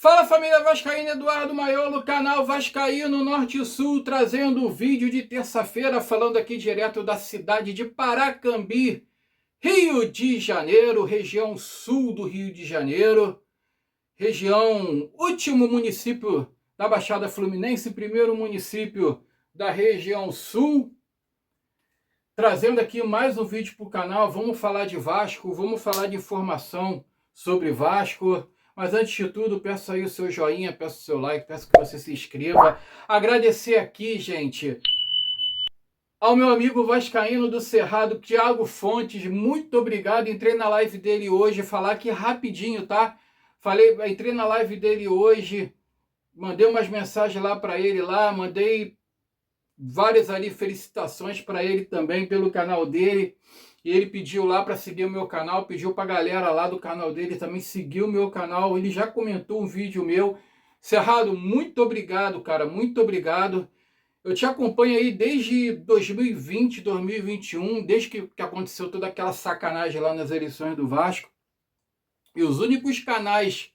Fala família Vascaína, Eduardo Maiolo, canal Vascaíno Norte e Sul, trazendo o vídeo de terça-feira, falando aqui direto da cidade de Paracambi, Rio de Janeiro, região sul do Rio de Janeiro, região, último município da Baixada Fluminense, primeiro município da região sul, trazendo aqui mais um vídeo para o canal. Vamos falar de Vasco, vamos falar de informação sobre Vasco. Mas antes de tudo, peço aí o seu joinha, peço o seu like, peço que você se inscreva. Agradecer aqui, gente, ao meu amigo vascaíno do Cerrado, Thiago Fontes. Muito obrigado. Entrei na live dele hoje, falar aqui rapidinho, tá? Entrei na live dele hoje, mandei umas mensagens lá para ele lá, mandei várias ali felicitações para ele também pelo canal dele. E ele pediu lá para seguir o meu canal, pediu para a galera lá do canal dele também seguir o meu canal. Ele já comentou um vídeo meu. Cerrado, muito obrigado, cara, muito obrigado. Eu te acompanho aí desde 2020, 2021, desde que aconteceu toda aquela sacanagem lá nas eleições do Vasco. E os únicos canais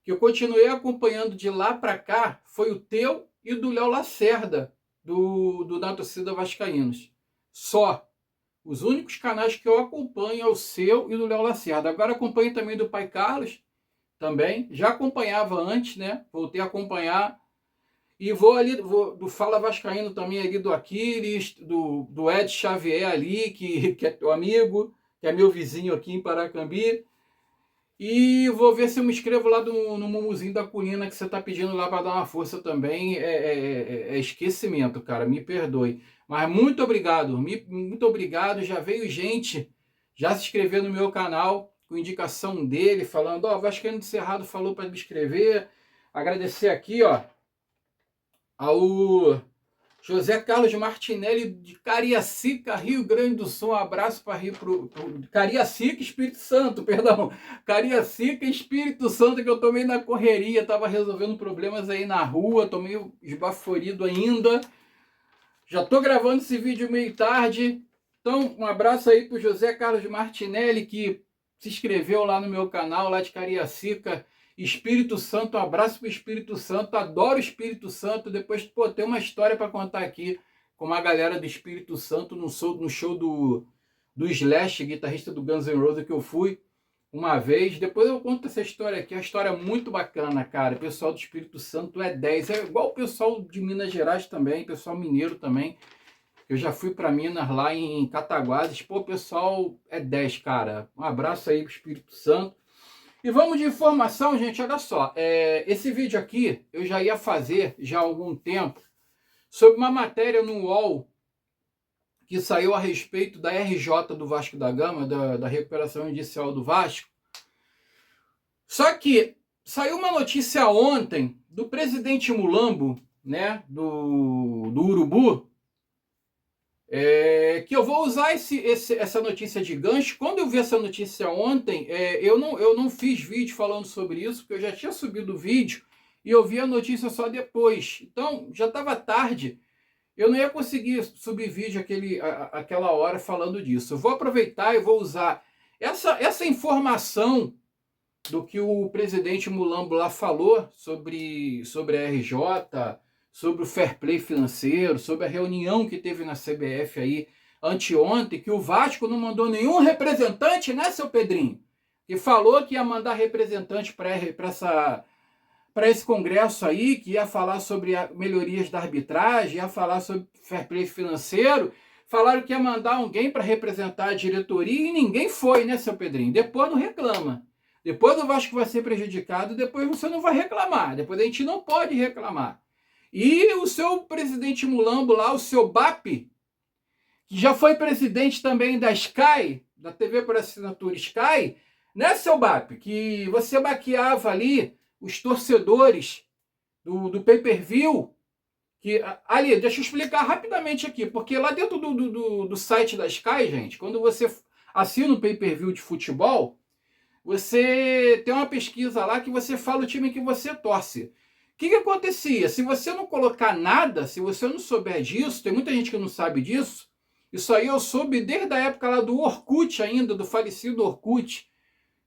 que eu continuei acompanhando de lá para cá foi o teu e o do Léo Lacerda, da torcida Vascaínos. Só. Os únicos canais que eu acompanho é o seu e do Léo Lacerda. Agora acompanho também do Pai Carlos, também. Já acompanhava antes, né? Voltei a acompanhar. E do Fala Vascaíno também ali, do Aquiles, do Ed Xavier ali, que é teu amigo, que é meu vizinho aqui em Paracambi. E vou ver se eu me inscrevo lá no Mumuzinho da Colina, que você tá pedindo lá para dar uma força também. É esquecimento, cara, me perdoe. Mas muito obrigado, muito obrigado. Já veio gente já se inscrever no meu canal, com indicação dele, falando, ó, Vascaíno do Cerrado falou para me inscrever. Agradecer aqui, ó, ao José Carlos Martinelli de Cariacica, Rio Grande do Sul. Um abraço para Cariacica, Espírito Santo, perdão. Cariacica, Espírito Santo, que eu tomei na correria, estava resolvendo problemas aí na rua, tô meio esbaforido ainda. Já tô gravando esse vídeo meio tarde. Então, um abraço aí pro José Carlos Martinelli, que se inscreveu lá no meu canal, lá de Cariacica, Espírito Santo. Um abraço pro Espírito Santo. Adoro o Espírito Santo. Depois, pô, tem uma história para contar aqui com uma galera do Espírito Santo no show do Slash, guitarrista do Guns N' Roses, que eu fui uma vez. Depois eu conto essa história aqui. É uma história muito bacana, cara. O pessoal do Espírito Santo é 10. É igual o pessoal de Minas Gerais também, pessoal mineiro também. Eu já fui para Minas, lá em Cataguases. Pô, o pessoal é 10, cara. Um abraço aí pro Espírito Santo. E vamos de informação, gente. Olha só. Esse vídeo aqui eu já ia fazer já há algum tempo sobre uma matéria no UOL que saiu a respeito da RJ do Vasco da Gama, da recuperação judicial do Vasco. Só que saiu uma notícia ontem do presidente Mulambo, né, do Urubu, que eu vou usar essa notícia de gancho. Quando eu vi essa notícia ontem, eu não fiz vídeo falando sobre isso, porque eu já tinha subido o vídeo e eu vi a notícia só depois. Então, já estava tarde, eu não ia conseguir subir vídeo aquela hora falando disso. Eu vou aproveitar e vou usar essa informação do que o presidente Mulambo lá falou sobre a RJ, sobre o fair play financeiro, sobre a reunião que teve na CBF aí anteontem, que o Vasco não mandou nenhum representante, né, seu Pedrinho? Que falou que ia mandar representante para esse congresso aí, que ia falar sobre melhorias da arbitragem, ia falar sobre fair play financeiro. Falaram que ia mandar alguém para representar a diretoria e ninguém foi, né, seu Pedrinho? Depois não reclama. Depois o Vasco vai ser prejudicado, depois você não vai reclamar. Depois a gente não pode reclamar. E o seu presidente Mulambo lá, o seu BAP, que já foi presidente também da Sky, da TV por assinatura Sky, né, seu BAP? Que você baqueava ali os torcedores do pay-per-view. Ali, deixa eu explicar rapidamente aqui, porque lá dentro do site da Sky, gente, quando você assina um pay-per-view de futebol, você tem uma pesquisa lá que você fala o time que você torce. O que acontecia? Se você não colocar nada, se você não souber disso, tem muita gente que não sabe disso, isso aí eu soube desde a época lá do Orkut ainda, do falecido Orkut.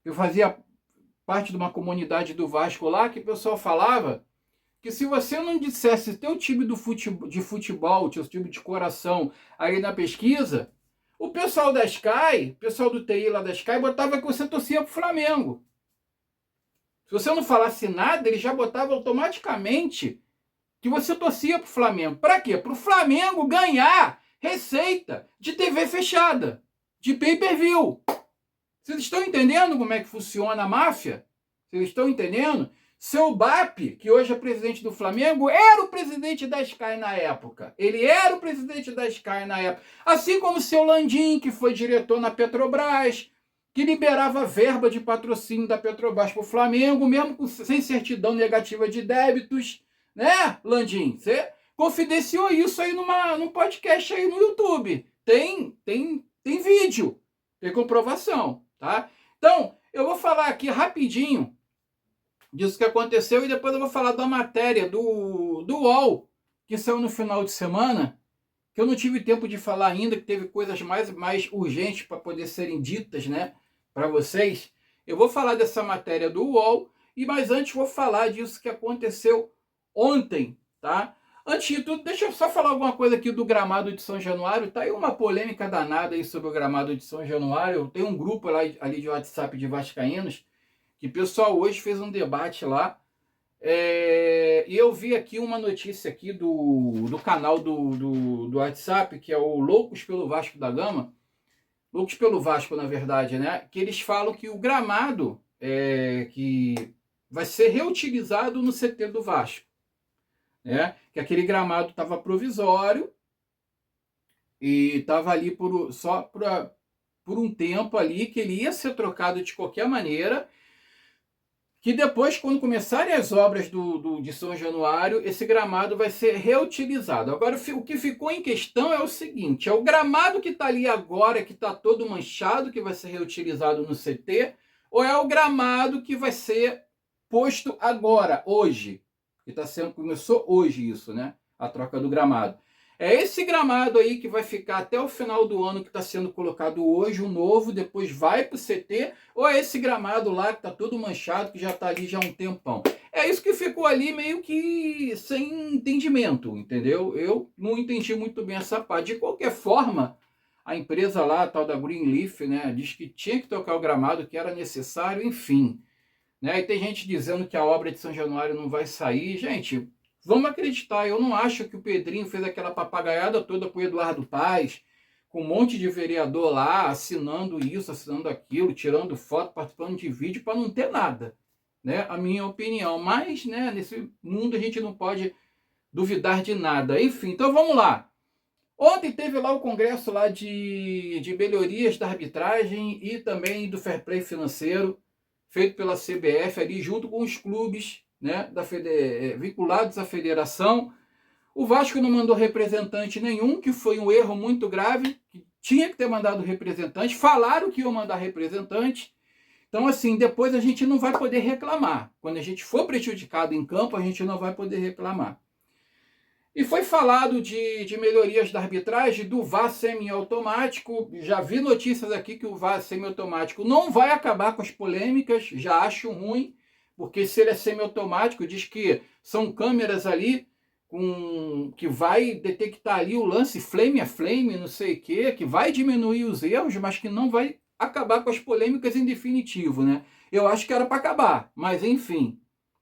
Eu fazia parte de uma comunidade do Vasco lá, que o pessoal falava que se você não dissesse teu time de futebol, teu time de coração aí na pesquisa, o pessoal da Sky, o pessoal do TI lá da Sky, botava que você torcia pro Flamengo. Se você não falasse nada, ele já botava automaticamente que você torcia pro Flamengo. Para quê? Pro Flamengo ganhar receita de TV fechada, de pay-per-view. Vocês estão entendendo como é que funciona a máfia? Vocês estão entendendo? Seu BAP, que hoje é presidente do Flamengo, era o presidente da Sky na época. Ele era o presidente da Sky na época. Assim como o seu Landim, que foi diretor na Petrobras, que liberava verba de patrocínio da Petrobras para o Flamengo, mesmo sem certidão negativa de débitos. Né, Landim? Você confidenciou isso aí num podcast aí no YouTube. Tem vídeo, tem comprovação, tá? Então, eu vou falar aqui rapidinho disso que aconteceu e depois eu vou falar da matéria do UOL, que saiu no final de semana, que eu não tive tempo de falar ainda, que teve coisas mais urgentes para poder serem ditas, né, para vocês. Eu vou falar dessa matéria do UOL, mas antes vou falar disso que aconteceu ontem, tá? Antes de tudo, deixa eu só falar alguma coisa aqui do gramado de São Januário. Tá aí uma polêmica danada aí sobre o gramado de São Januário. Tem um grupo lá, ali de WhatsApp de vascaínos, que o pessoal hoje fez um debate lá, e eu vi aqui uma notícia aqui do canal do WhatsApp, que é o Loucos pelo Vasco da Gama, Loucos pelo Vasco, na verdade, né? Que eles falam que o gramado que vai ser reutilizado no CT do Vasco, né? Que aquele gramado estava provisório e estava ali só por um tempo ali, que ele ia ser trocado de qualquer maneira, que depois, quando começarem as obras de São Januário, esse gramado vai ser reutilizado. Agora, o que ficou em questão é o seguinte: é o gramado que está ali agora, que está todo manchado, que vai ser reutilizado no CT, ou é o gramado que vai ser posto agora, hoje? Que começou hoje isso, né? A troca do gramado. É esse gramado aí que vai ficar até o final do ano, que está sendo colocado hoje, o novo, depois vai para o CT, ou é esse gramado lá que está todo manchado, que já está ali já há um tempão? É isso que ficou ali meio que sem entendimento, entendeu? Eu não entendi muito bem essa parte. De qualquer forma, a empresa lá, a tal da Greenleaf, né, diz que tinha que trocar o gramado, que era necessário, enfim. Né? E tem gente dizendo que a obra de São Januário não vai sair. Gente, vamos acreditar, eu não acho que o Pedrinho fez aquela papagaiada toda com o Eduardo Paes, com um monte de vereador lá, assinando isso, assinando aquilo, tirando foto, participando de vídeo, para não ter nada, né? A minha opinião. Mas, né, nesse mundo a gente não pode duvidar de nada. Enfim, então vamos lá. Ontem teve lá o congresso lá de melhorias da arbitragem e também do fair play financeiro, feito pela CBF ali, junto com os clubes, né, vinculados à federação. O Vasco não mandou representante nenhum, que foi um erro muito grave, que tinha que ter mandado representante. Falaram que iam mandar representante. Então, assim, depois a gente não vai poder reclamar. Quando a gente for prejudicado em campo, a gente não vai poder reclamar. E foi falado de melhorias da arbitragem, do VAR semiautomático. Já vi notícias aqui que o VAR semiautomático não vai acabar com as polêmicas, já acho ruim, porque se ele é semiautomático, diz que são câmeras ali que vai detectar ali o lance flame a flame, não sei o quê, que vai diminuir os erros, mas que não vai acabar com as polêmicas em definitivo, né? Eu acho que era para acabar, mas enfim.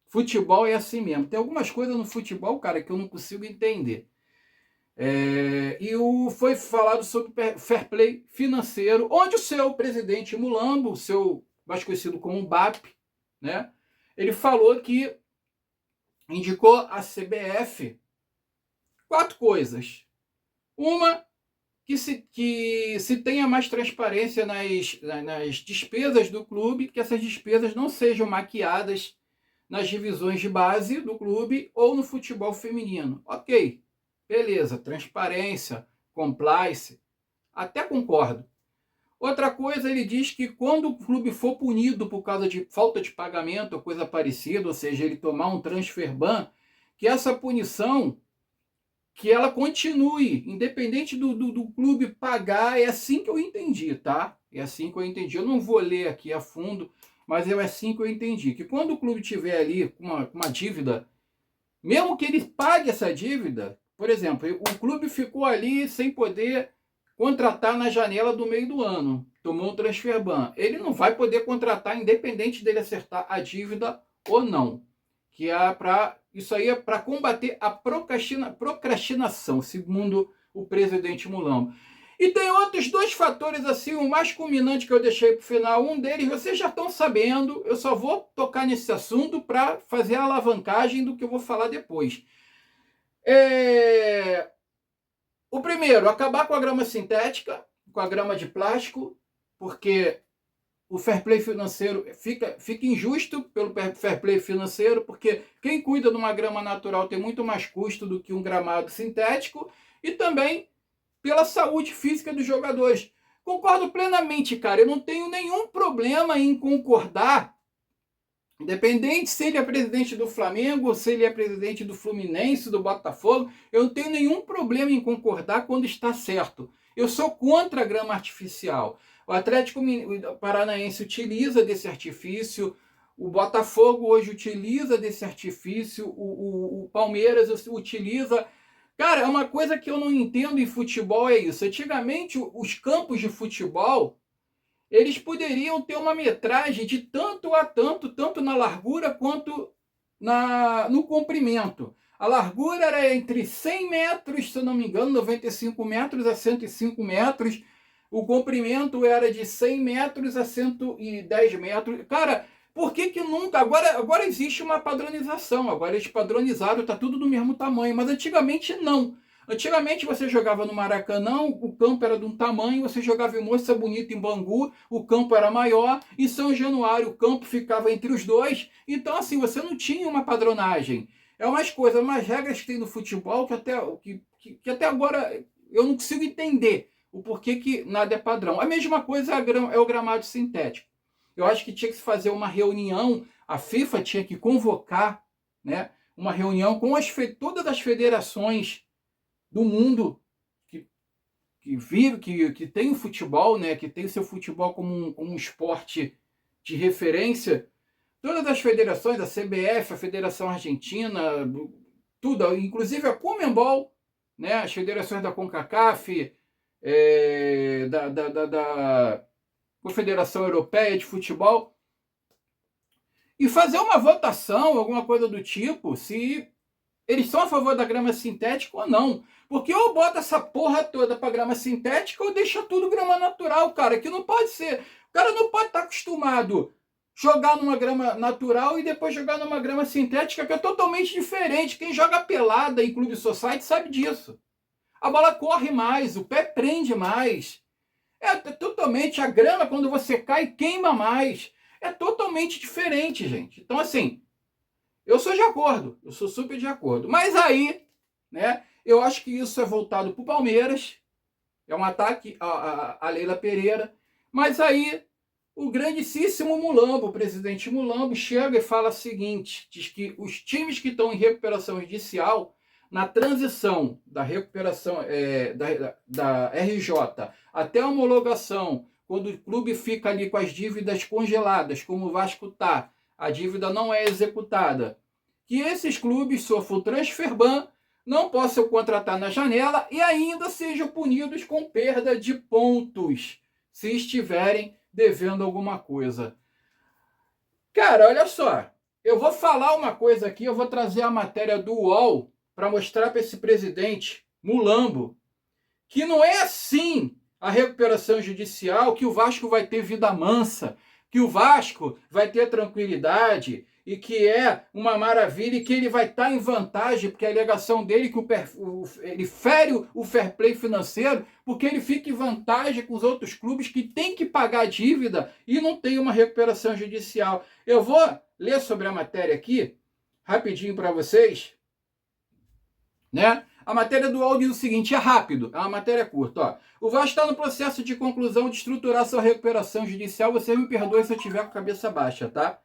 Futebol é assim mesmo. Tem algumas coisas no futebol, cara, que eu não consigo entender. Foi falado sobre fair play financeiro, onde o seu presidente Mulambo, o seu mais conhecido como BAP, né, ele falou que indicou à CBF 4 coisas. Uma, que se tenha mais transparência nas despesas do clube, que essas despesas não sejam maquiadas nas divisões de base do clube ou no futebol feminino. Ok, beleza, transparência, compliance, até concordo. Outra coisa, ele diz que quando o clube for punido por causa de falta de pagamento ou coisa parecida, ou seja, ele tomar um transfer ban, que essa punição, que ela continue, independente do clube pagar. É assim que eu entendi, tá? É assim que eu entendi. Eu não vou ler aqui a fundo, mas é assim que eu entendi, que quando o clube tiver ali com uma dívida, mesmo que ele pague essa dívida, por exemplo, o clube ficou ali sem poder contratar na janela do meio do ano, tomou um transfer ban, ele não vai poder contratar independente dele acertar a dívida ou não, que é isso aí é para combater a procrastinação, segundo o presidente Mulambo. E tem outros dois fatores, assim, o mais culminante que eu deixei para o final. Um deles vocês já estão sabendo, eu só vou tocar nesse assunto para fazer a alavancagem do que eu vou falar depois. O primeiro, acabar com a grama sintética, com a grama de plástico, porque o fair play financeiro fica injusto pelo fair play financeiro, porque quem cuida de uma grama natural tem muito mais custo do que um gramado sintético, e também pela saúde física dos jogadores. Concordo plenamente, cara. Eu não tenho nenhum problema em concordar, independente se ele é presidente do Flamengo, ou se ele é presidente do Fluminense, do Botafogo, eu não tenho nenhum problema em concordar quando está certo. Eu sou contra a grama artificial. O Atlético Paranaense utiliza desse artifício, o Botafogo hoje utiliza desse artifício, o Palmeiras utiliza. Cara, uma coisa que eu não entendo em futebol é isso. Antigamente, os campos de futebol, eles poderiam ter uma metragem de tanto a tanto, tanto na largura quanto no comprimento. A largura era entre 100 metros, se eu não me engano, 95 metros a 105 metros. O comprimento era de 100 metros a 110 metros. Cara, por que nunca... Agora existe uma padronização, agora eles padronizaram, está tudo do mesmo tamanho, mas antigamente não. Antigamente você jogava no Maracanã, o campo era de um tamanho, você jogava em Moça Bonita, em Bangu, o campo era maior, em São Januário o campo ficava entre os dois, então assim, você não tinha uma padronagem. É umas coisas, umas regras que tem no futebol que até agora eu não consigo entender o porquê que nada é padrão. A mesma coisa é o gramado sintético. Eu acho que tinha que se fazer uma reunião, a FIFA tinha que convocar, né, uma reunião com todas as federações do mundo que vive, que tem o futebol, né, que tem o seu futebol como um esporte de referência, todas as federações, a CBF, a Federação Argentina, tudo, inclusive a Conmebol, né, as federações da CONCACAF, da Confederação Europeia de Futebol, e fazer uma votação, alguma coisa do tipo, se eles são a favor da grama sintética ou não. Porque ou bota essa porra toda para grama sintética ou deixa tudo grama natural, cara, que não pode ser. O cara não pode estar acostumado a jogar numa grama natural e depois jogar numa grama sintética, que é totalmente diferente. Quem joga pelada em clube society sabe disso. A bola corre mais, o pé prende mais. É totalmente, a grama quando você cai queima mais. É totalmente diferente, gente. Então assim, eu sou de acordo, eu sou super de acordo. Mas aí, né, eu acho que isso é voltado para o Palmeiras, é um ataque à Leila Pereira, mas aí o grandíssimo Mulambo, o presidente Mulambo, chega e fala o seguinte, diz que os times que estão em recuperação judicial, na transição da recuperação da RJ até a homologação, quando o clube fica ali com as dívidas congeladas, como o Vasco está, a dívida não é executada, que esses clubes sofram transfer ban, não possam contratar na janela e ainda sejam punidos com perda de pontos, se estiverem devendo alguma coisa. Cara, olha só, eu vou falar uma coisa aqui, eu vou trazer a matéria do UOL para mostrar para esse presidente Mulambo que não é assim a recuperação judicial, que o Vasco vai ter vida mansa, que o Vasco vai ter tranquilidade e que é uma maravilha e que ele vai estar em vantagem, porque a alegação dele é que ele fere o fair play financeiro, porque ele fica em vantagem com os outros clubes que têm que pagar a dívida e não tem uma recuperação judicial. Eu vou ler sobre a matéria aqui, rapidinho para vocês, né? A matéria do UOL diz o seguinte, é rápido, é uma matéria curta. Ó. O Vasco está no processo de conclusão de estruturar sua recuperação judicial. Você me perdoe se eu tiver com a cabeça baixa, tá?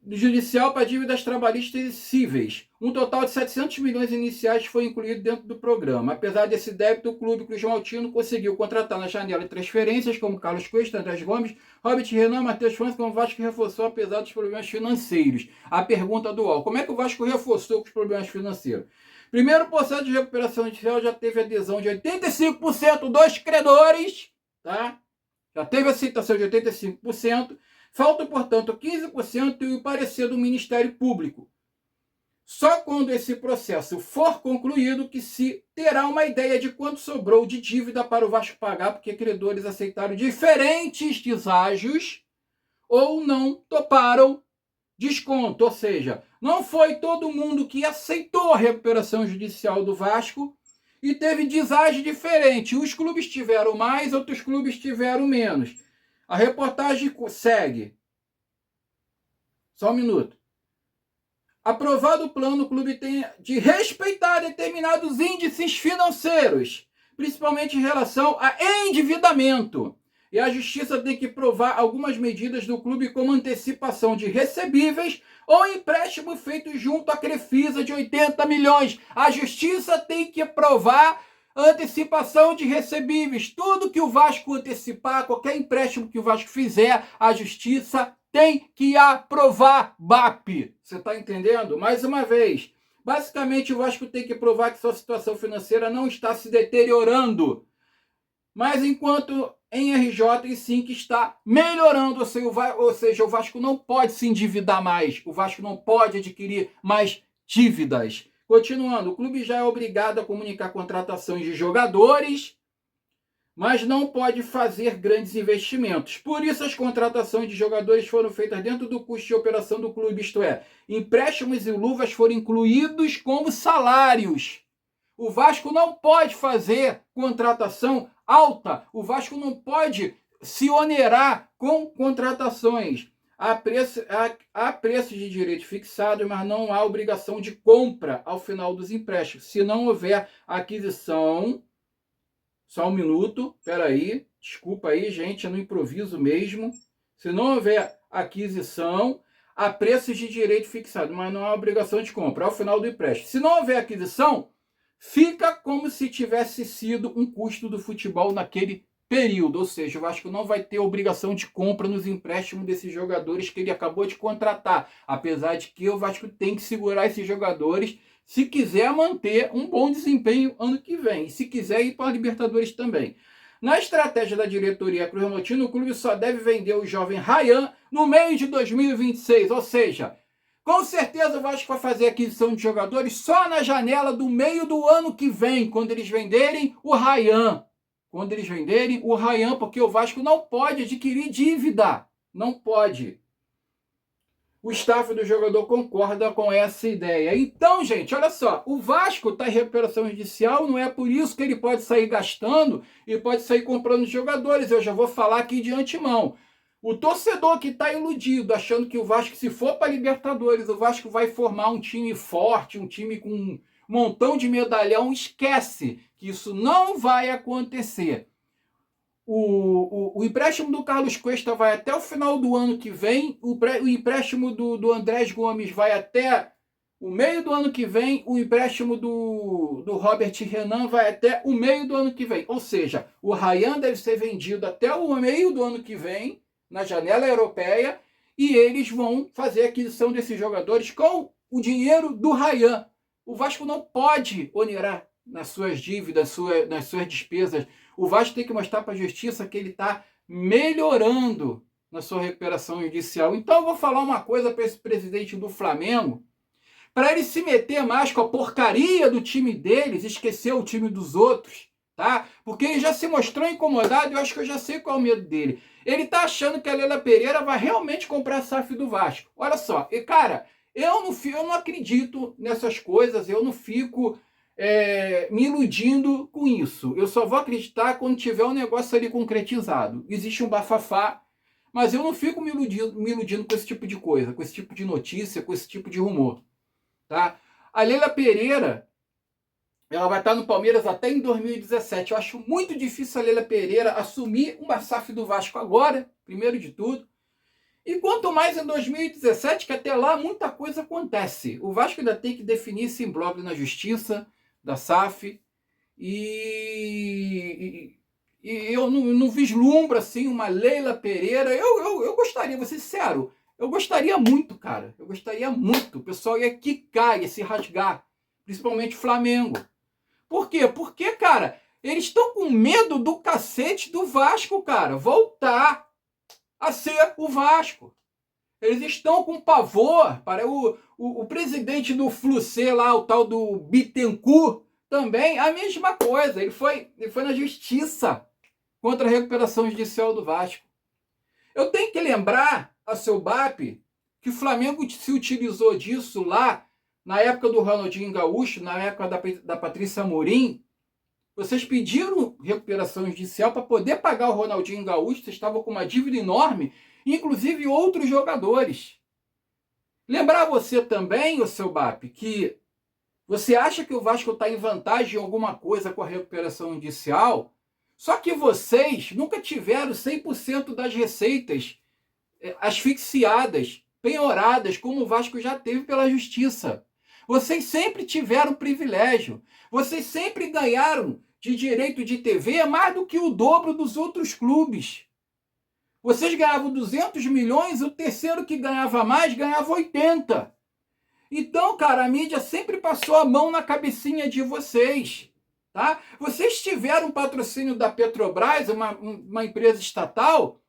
judicial para dívidas trabalhistas e cíveis. Um total de 700 milhões iniciais foi incluído dentro do programa. Apesar desse débito, o clube Cruz Maltino conseguiu contratar na janela de transferências, como Carlos Cuesta, Andrés Gomes, Robert Renan, Matheus França, como o Vasco reforçou apesar dos problemas financeiros. A pergunta do UOL: como é que o Vasco reforçou com os problemas financeiros? Primeiro, o processo de recuperação judicial já teve adesão de 85% dos credores, tá? Já teve aceitação de 85%. Falta, portanto, 15% e o parecer do Ministério Público. Só quando esse processo for concluído que se terá uma ideia de quanto sobrou de dívida para o Vasco pagar, porque credores aceitaram diferentes deságios ou não toparam desconto. Ou seja, não foi todo mundo que aceitou a recuperação judicial do Vasco e teve deságio diferente. Uns clubes tiveram mais, outros clubes tiveram menos. A reportagem segue. Só um minuto. Aprovado o plano, o clube tem de respeitar determinados índices financeiros, principalmente em relação a endividamento. E a justiça tem que provar algumas medidas do clube, como antecipação de recebíveis ou empréstimo feito junto à Crefisa de 80 milhões. A justiça tem que provar antecipação de recebíveis. Tudo que o Vasco antecipar, qualquer empréstimo que o Vasco fizer, a justiça tem que aprovar, BAP. Você está entendendo? Mais uma vez, basicamente o Vasco tem que provar que sua situação financeira não está se deteriorando. Mas enquanto em RJ e sim que está melhorando, ou seja, o Vasco não pode se endividar mais, o Vasco não pode adquirir mais dívidas. Continuando, o clube já é obrigado a comunicar contratações de jogadores, mas não pode fazer grandes investimentos. Por isso, as contratações de jogadores foram feitas dentro do custo de operação do clube, isto é, empréstimos e luvas foram incluídos como salários. O Vasco não pode fazer contratação alta, o Vasco não pode se onerar com contratações. Há preço de direito fixado, mas não há obrigação de compra ao final dos empréstimos. Se não houver aquisição... Só um minuto, peraí, desculpa aí, gente, é no improviso mesmo. Se não houver aquisição, há preços de direito fixado, mas não há obrigação de compra ao final do empréstimo. Se não houver aquisição, fica como se tivesse sido um custo do futebol naquele período, ou seja, o Vasco não vai ter obrigação de compra nos empréstimos desses jogadores que ele acabou de contratar, apesar de que o Vasco tem que segurar esses jogadores se quiser manter um bom desempenho ano que vem, e se quiser ir para a Libertadores também. Na estratégia da diretoria Cruz Maltino, o clube só deve vender o jovem Ryan no meio de 2026, ou seja, com certeza o Vasco vai fazer aquisição de jogadores só na janela do meio do ano que vem, quando eles venderem o Ryan. Quando eles venderem o Ryan, porque o Vasco não pode adquirir dívida. Não pode. O staff do jogador concorda com essa ideia. Então, gente, olha só. O Vasco está em recuperação judicial, não é por isso que ele pode sair gastando e pode sair comprando jogadores. Eu já vou falar aqui de antemão. O torcedor que está iludido, achando que o Vasco, se for para a Libertadores, o Vasco vai formar um time forte, um time com um montão de medalhão, esquece que isso não vai acontecer. O empréstimo do Carlos Cuesta vai até o final do ano que vem, o empréstimo do Andrés Gomes vai até o meio do ano que vem, o empréstimo do Robert Renan vai até o meio do ano que vem. Ou seja, o Ryan deve ser vendido até o meio do ano que vem, na janela europeia, e eles vão fazer a aquisição desses jogadores com o dinheiro do Ryan. O Vasco não pode onerar nas suas dívidas, nas suas despesas. O Vasco tem que mostrar para a justiça que ele está melhorando na sua recuperação judicial. Então eu vou falar uma coisa para esse presidente do Flamengo, para ele se meter mais com a porcaria do time deles, esquecer o time dos outros, tá? Porque ele já se mostrou incomodado e eu acho que eu já sei qual é o medo dele. Ele está achando que a Leila Pereira vai realmente comprar a SAF do Vasco. Olha só, e cara, eu não acredito nessas coisas, eu não fico me iludindo com isso. Eu só vou acreditar quando tiver um negócio ali concretizado. Existe um bafafá, mas eu não fico me iludindo com esse tipo de coisa, com esse tipo de notícia, com esse tipo de rumor. Tá? A Leila Pereira, ela vai estar no Palmeiras até em 2017. Eu acho muito difícil a Leila Pereira assumir uma SAF do Vasco agora, primeiro de tudo. E quanto mais em 2017, que até lá muita coisa acontece. O Vasco ainda tem que definir esse imbróglio na justiça da SAF. E eu não vislumbro assim uma Leila Pereira. Eu gostaria, vou ser sincero, eu gostaria muito, cara. Eu gostaria muito. O pessoal ia quicar, ia se rasgar. Principalmente o Flamengo. Por quê? Porque, cara, eles estão com medo do cacete do Vasco, cara. Voltar a ser o Vasco. Eles estão com pavor. Para o presidente do Flucê lá, o tal do Bittencourt, também a mesma coisa. Ele foi na justiça contra a recuperação judicial do Vasco. Eu tenho que lembrar a seu BAP que o Flamengo se utilizou disso lá na época do Ronaldinho Gaúcho, na época da Patrícia Amorim. Vocês pediram recuperação judicial para poder pagar o Ronaldinho Gaúcho, vocês estavam com uma dívida enorme, inclusive outros jogadores. Lembrar você também, o seu BAP, que você acha que o Vasco está em vantagem em alguma coisa com a recuperação judicial, só que vocês nunca tiveram 100% das receitas asfixiadas, penhoradas, como o Vasco já teve pela justiça. Vocês sempre tiveram privilégio. Vocês sempre ganharam de direito de TV mais do que o dobro dos outros clubes. Vocês ganhavam 200 milhões, o terceiro que ganhava mais ganhava 80. Então, cara, a mídia sempre passou a mão na cabecinha de vocês. Tá? Vocês tiveram patrocínio da Petrobras, uma empresa estatal,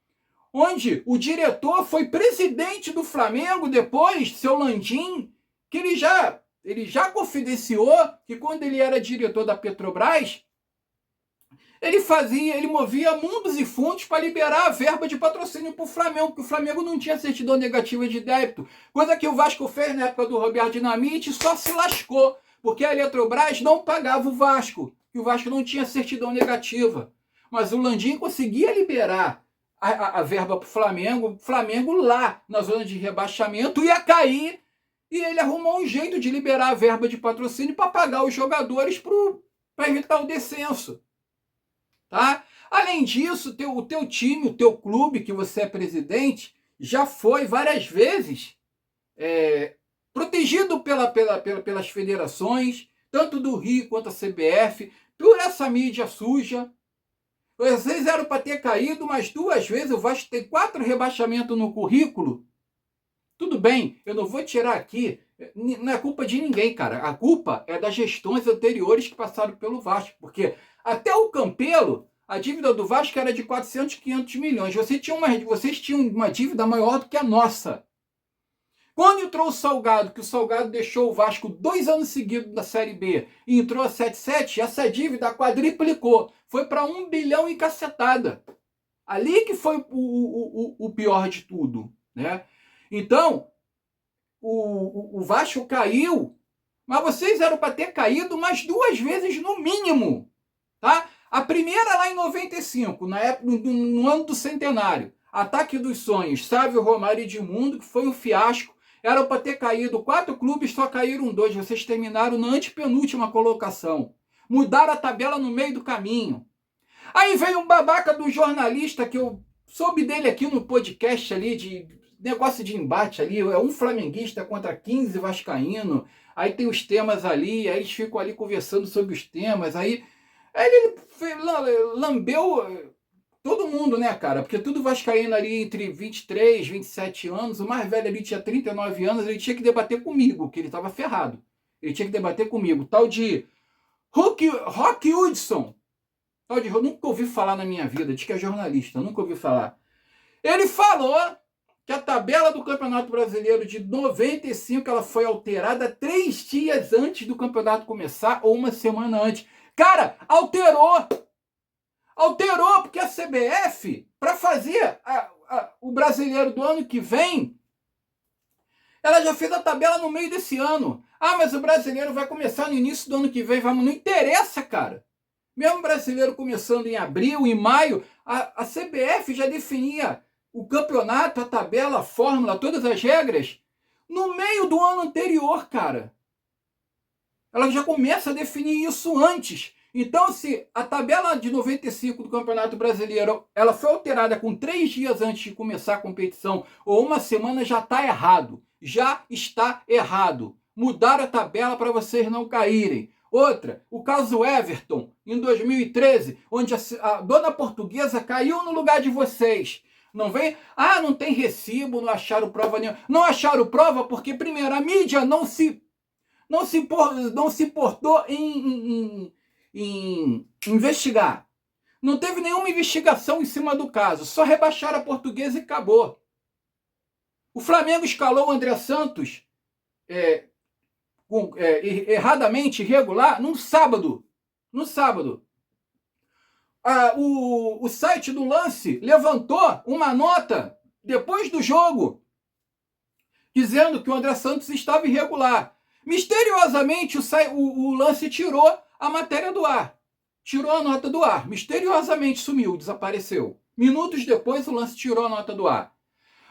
onde o diretor foi presidente do Flamengo depois, seu Landim, que ele já confidenciou que quando ele era diretor da Petrobras, ele movia mundos e fundos para liberar a verba de patrocínio para o Flamengo, porque o Flamengo não tinha certidão negativa de débito, coisa que o Vasco fez na época do Roberto Dinamite, só se lascou, porque a Eletrobras não pagava o Vasco, e o Vasco não tinha certidão negativa. Mas o Landim conseguia liberar a verba para o Flamengo lá na zona de rebaixamento ia cair, e ele arrumou um jeito de liberar a verba de patrocínio para pagar os jogadores para evitar o descenso. Tá? Além disso, o teu time, o teu clube, que você é presidente, já foi várias vezes protegido pelas federações, tanto do Rio quanto a CBF, por essa mídia suja. Vocês eram para ter caído umas 2 vezes, o Vasco tem 4 rebaixamentos no currículo. Tudo bem, eu não vou tirar aqui, não é culpa de ninguém, cara. A culpa é das gestões anteriores que passaram pelo Vasco, porque até o Campelo, a dívida do Vasco era de 400, 500 milhões. Vocês tinham uma dívida maior do que a nossa. Quando entrou o Salgado, que o Salgado deixou o Vasco 2 anos seguidos da Série B e entrou a 7,7, essa dívida quadriplicou. Foi para 1 bilhão e cacetada. Ali que foi o pior de tudo, né? Então, o Vasco caiu, mas vocês eram para ter caído umas 2 vezes no mínimo, tá? A primeira lá em 95, na época, no ano do centenário, Ataque dos Sonhos, Sávio, Romário e Edmundo, que foi um fiasco. Eram para ter caído 4 clubes, só caíram 2. Vocês terminaram na antepenúltima colocação. Mudaram a tabela no meio do caminho. Aí veio um babaca do jornalista, que eu soube dele aqui no podcast ali, de negócio de embate ali, é um flamenguista contra 15 vascaíno, aí tem os temas ali, aí eles ficam ali conversando sobre os temas, aí ele lambeu todo mundo, né, cara? Porque tudo vascaíno ali entre 23, 27 anos, o mais velho ali tinha 39 anos, ele tinha que debater comigo, que ele estava ferrado. Ele tinha que debater comigo. Tal de Rock Hudson. Tal de, eu nunca ouvi falar na minha vida, diz que é jornalista, nunca ouvi falar. Ele falou que a tabela do Campeonato Brasileiro de 95 ela foi alterada 3 dias antes do campeonato começar ou 1 semana antes. Cara, alterou! Alterou porque a CBF, para fazer o brasileiro do ano que vem, ela já fez a tabela no meio desse ano. Ah, mas o brasileiro vai começar no início do ano que vem. Não interessa, cara. Mesmo o brasileiro começando em abril, em maio, a CBF já definia o campeonato, a tabela, a fórmula, todas as regras, no meio do ano anterior, cara. Ela já começa a definir isso antes. Então, se a tabela de 95 do Campeonato Brasileiro ela foi alterada com 3 dias antes de começar a competição, ou uma semana, já está errado. Já está errado. Mudaram a tabela para vocês não caírem. Outra, o caso Everton, em 2013, onde a dona portuguesa caiu no lugar de vocês. Não vem, não tem recibo, não acharam prova nenhuma. Não acharam prova porque, primeiro, a mídia não se importou em investigar. Não teve nenhuma investigação em cima do caso. Só rebaixaram a portuguesa e acabou. O Flamengo escalou o André Santos erradamente, irregular, no sábado. No sábado. O site do Lance levantou uma nota depois do jogo dizendo que o André Santos estava irregular. Misteriosamente, o Lance tirou a matéria do ar. Tirou a nota do ar. Misteriosamente sumiu, desapareceu. Minutos depois, o Lance tirou a nota do ar.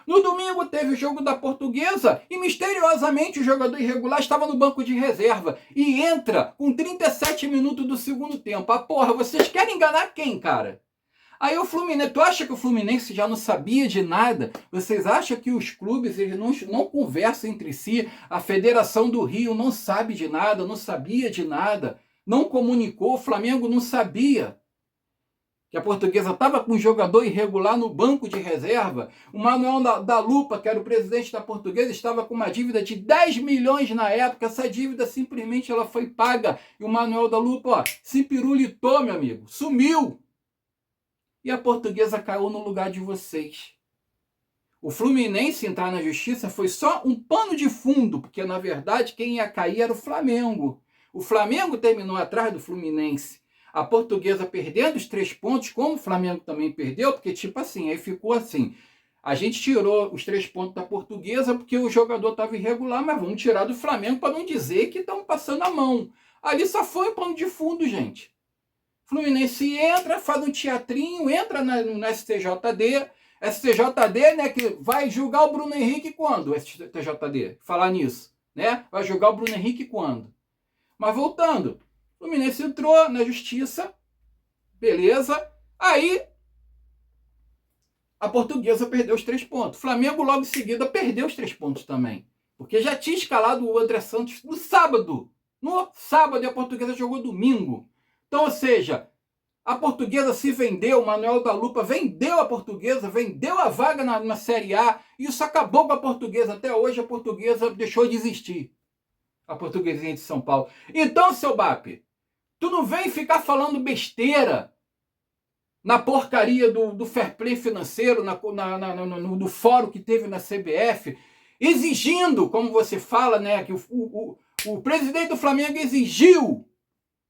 No domingo teve o jogo da Portuguesa e misteriosamente o jogador irregular estava no banco de reserva e entra com 37 minutos do segundo tempo. Porra, vocês querem enganar quem, cara? Aí o Fluminense, tu acha que o Fluminense já não sabia de nada? Vocês acham que os clubes eles não conversam entre si? A Federação do Rio não sabe de nada, não sabia de nada, não comunicou, o Flamengo não sabia que a Portuguesa estava com um jogador irregular no banco de reserva. O Manuel da Lupa, que era o presidente da Portuguesa, estava com uma dívida de 10 milhões na época. Essa dívida simplesmente ela foi paga. E o Manuel da Lupa, se pirulitou, meu amigo, sumiu. E a Portuguesa caiu no lugar de vocês. O Fluminense entrar na justiça foi só um pano de fundo, porque na verdade quem ia cair era o Flamengo. O Flamengo terminou atrás do Fluminense. A Portuguesa perdendo os 3 pontos, como o Flamengo também perdeu, porque tipo assim, aí ficou assim. A gente tirou os 3 pontos da Portuguesa porque o jogador estava irregular, mas vamos tirar do Flamengo para não dizer que estão passando a mão. Ali só foi um pano de fundo, gente. Fluminense entra, faz um teatrinho, entra no STJD. STJD, né, que vai julgar o Bruno Henrique quando? O STJD, falar nisso, né? Vai julgar o Bruno Henrique quando? Mas voltando, o Fluminense entrou na justiça, beleza. Aí, a Portuguesa perdeu os 3 pontos. O Flamengo, logo em seguida, perdeu os 3 pontos também. Porque já tinha escalado o André Santos no sábado. No sábado, e a Portuguesa jogou domingo. Então, ou seja, a Portuguesa se vendeu, o Manuel da Lupa vendeu a Portuguesa, vendeu a vaga na Série A. Isso acabou com a Portuguesa. Até hoje, a Portuguesa deixou de existir. A Portuguesinha de São Paulo. Então, seu BAP, tu não vem ficar falando besteira na porcaria do fair play financeiro, no fórum que teve na CBF, exigindo, como você fala, né, que o presidente do Flamengo exigiu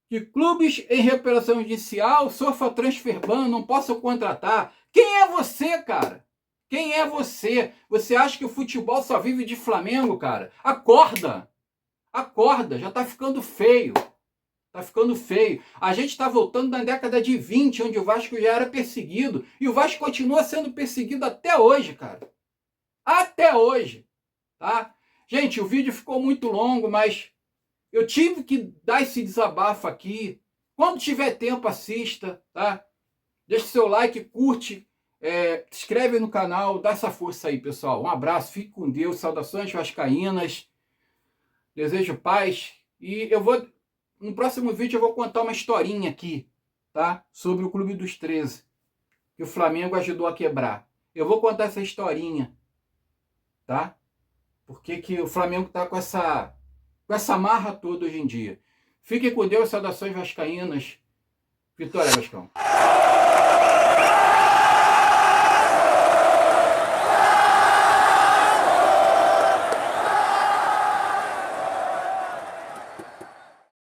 que clubes em recuperação judicial sofram transfer ban, não possam contratar. Quem é você, cara? Quem é você? Você acha que o futebol só vive de Flamengo, cara? Acorda! Acorda, já tá ficando feio. Tá ficando feio. A gente tá voltando na década de 20, onde o Vasco já era perseguido. E o Vasco continua sendo perseguido até hoje, cara. Até hoje. Tá? Gente, o vídeo ficou muito longo, mas eu tive que dar esse desabafo aqui. Quando tiver tempo, assista, tá? Deixa seu like, curte, se inscreve no canal, dá essa força aí, pessoal. Um abraço, fique com Deus, saudações vascaínas. Desejo paz. E no próximo vídeo eu vou contar uma historinha aqui, tá? Sobre o Clube dos 13, que o Flamengo ajudou a quebrar. Eu vou contar essa historinha, tá? Porque que o Flamengo tá com essa marra toda hoje em dia. Fiquem com Deus, saudações vascaínas. Vitória, Vascão.